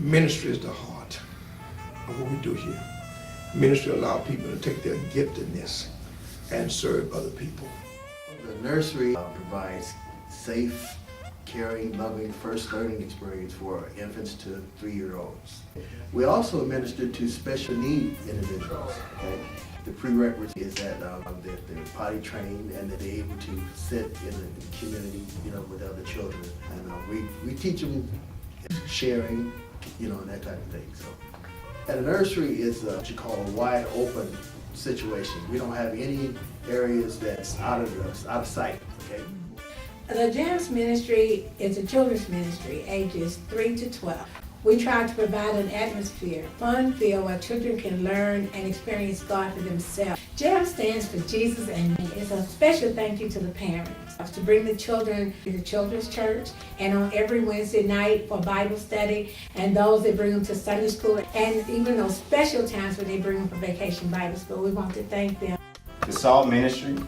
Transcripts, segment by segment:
Ministry is the heart of what we do here. Ministry allows people to take their giftedness and serve other people. The nursery provides safe, caring, loving, first learning experience for infants to 3-year-olds. We also administer to special need individuals. Okay? The prerequisite is that they're potty trained and that they're able to sit in the community, with other children. And we teach them sharing, and that type of thing. So, at a nursery is what you call a wide open situation. We don't have any areas that's out of sight. Okay. The GEMS ministry is a children's ministry, ages 3 to 12. We try to provide an atmosphere, fun-filled, where children can learn and experience God for themselves. GEMS stands for Jesus and Me. It's a special thank you to the parents to bring the children to the children's church, and on every Wednesday night for Bible study, and those that bring them to Sunday school, and even those special times when they bring them for vacation Bible school. We want to thank them. The SALT ministry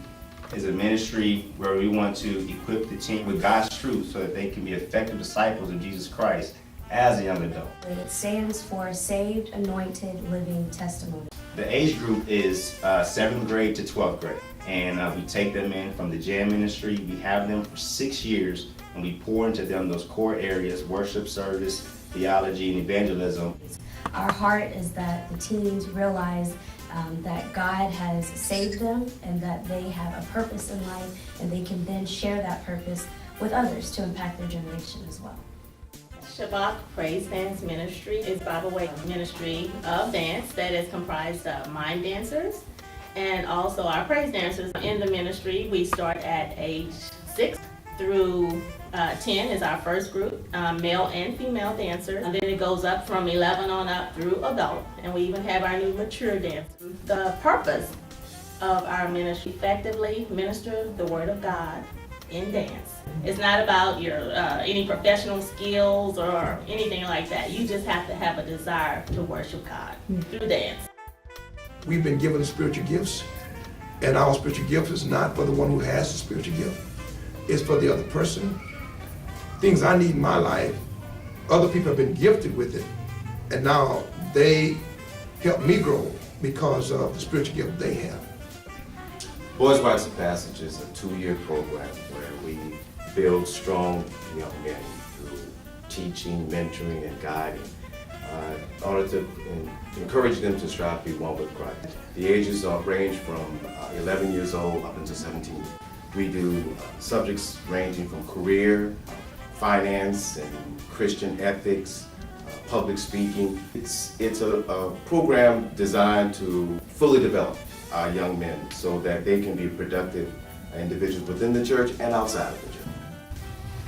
is a ministry where we want to equip the team with God's truth so that they can be effective disciples of Jesus Christ as a young adult. It stands for Saved, Anointed, Living Testimony. The age group is 7th grade to 12th grade, and we take them in from the JAM ministry. We have them for 6 years, and we pour into them those core areas: worship service, theology, and evangelism. Our heart is that the teens realize that God has saved them and that they have a purpose in life, and they can then share that purpose with others to impact their generation as well. Shabbat Praise Dance Ministry is a Bible ministry of dance that is comprised of mime dancers and also our praise dancers. In the ministry, we start at age 6 through 10 is our first group, male and female dancers. And then it goes up from 11 on up through adult, and we even have our new mature dancers. The purpose of our ministry: effectively minister the Word of God in dance. It's not about your any professional skills or anything like that. You just have to have a desire to worship God through dance. We've been given spiritual gifts, and our spiritual gift is not for the one who has the spiritual gift. It's for the other person. Things I need in my life, other people have been gifted with it, and now they help me grow because of the spiritual gift they have. Boys Rites of Passage is a 2-year program where we build strong young men through teaching, mentoring, and guiding in order to encourage them to strive to be one with Christ. The ages range from 11 years old up until 17. We do subjects ranging from career, finance, and Christian ethics, public speaking. It's a program designed to fully develop our young men so that they can be productive individuals within the church and outside of the church.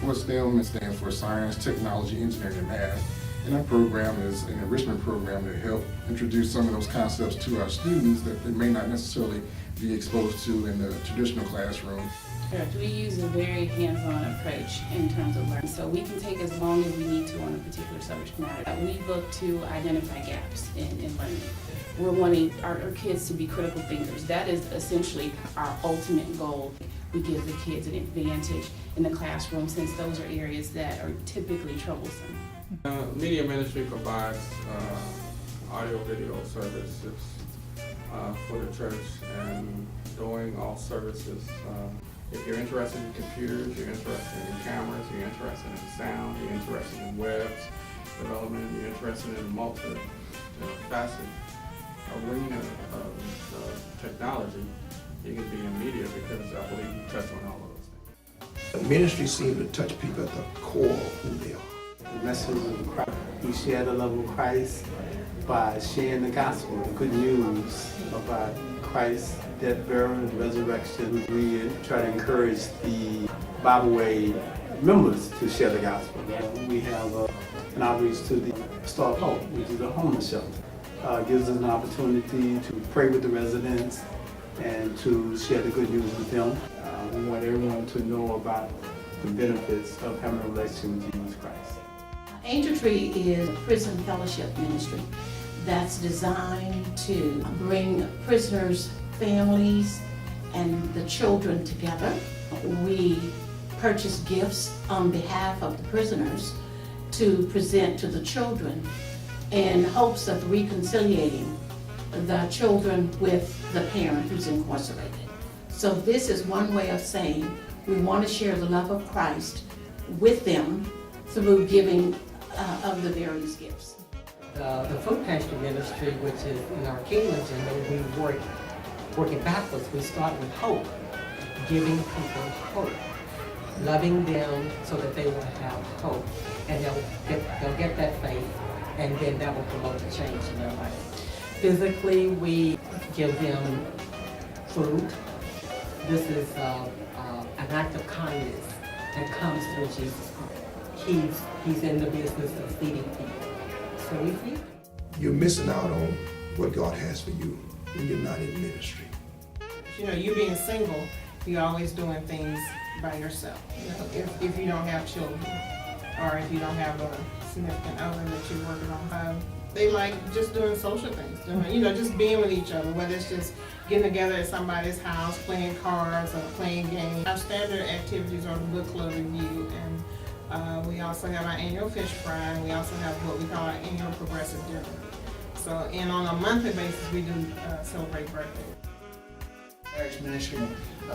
Well, STEM stands for Science, Technology, Engineering, and Math. And our program is an enrichment program to help introduce some of those concepts to our students that they may not necessarily be exposed to in the traditional classroom. We use a very hands-on approach in terms of learning, so we can take as long as we need to on a particular subject matter. We look to identify gaps in learning. We're wanting our kids to be critical thinkers. That is essentially our ultimate goal. We give the kids an advantage in the classroom since those are areas that are typically troublesome. Media Ministry provides audio-video services for the church and doing all services. If you're interested in computers, you're interested in cameras, you're interested in sound, you're interested in webs development, you're interested in multi-facet arena of technology, you can be in media because I believe you touch on all of those things. The ministry seems to touch people at the core of who they are. The message of Christ. We share the love of Christ by sharing the gospel, the good news about Christ's death, burial, and resurrection. We try to encourage the Bible Way members to share the gospel. We have an outreach to the Star of Hope, which is a homeless shelter. Gives us an opportunity to pray with the residents and to share the good news with them. We want everyone to know about the benefits of having a relationship with Jesus Christ. Angel Tree is a prison fellowship ministry that's designed to bring prisoners' families and the children together. We purchase gifts on behalf of the prisoners to present to the children in hopes of reconciliating the children with the parent who's incarcerated. So this is one way of saying we want to share the love of Christ with them through giving of the various gifts. The food pantry ministry, which is in our kingdom, and we working backwards. We start with hope, giving people hope, loving them so that they will have hope, and they'll get that faith, and then that will promote a change in their life. Physically, we give them food. This is an act of kindness that comes through Jesus Christ. He's in the business of feeding people. So we feed them. You're missing out on what God has for you when you're not in ministry. You know, you being single, you're always doing things by yourself. You know, if you don't have children, or if you don't have a significant other that you're working on home, they like just doing social things, just being with each other, whether it's just getting together at somebody's house, playing cards or playing games. Our standard activities are the book club review, and we also have our annual fish fry, and we also have what we call our annual progressive dinner. So, and on a monthly basis, we do celebrate birthdays. Marriage ministry,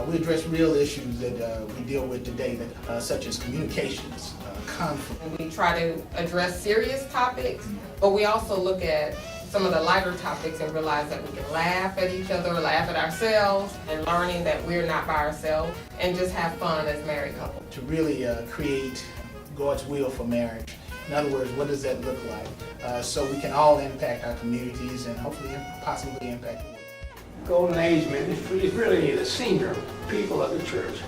we address real issues that we deal with today, such as communications, conflict. We try to address serious topics, but we also look at some of the lighter topics and realize that we can laugh at each other, laugh at ourselves, and learning that we're not by ourselves, and just have fun as married couples. To really create God's will for marriage. In other words, what does that look like? So we can all impact our communities and hopefully possibly impact the world. Golden Age Ministry is really the senior people of the church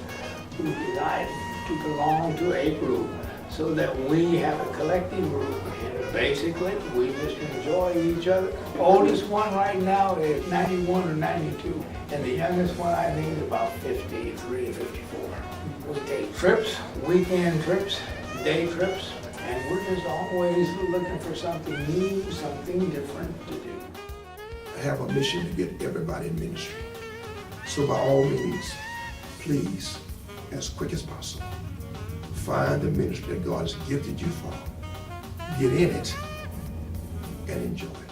who decide to belong to a group so that we have a collective group, and basically we just enjoy each other. The oldest one right now is 91 or 92, and the youngest one I think is about 53, 54. We take trips, weekend trips, day trips, and we're just always looking for something new, something different to do. I have a mission to get everybody in ministry. So by all means, please, as quick as possible, find the ministry that God has gifted you for. Get in it and enjoy it.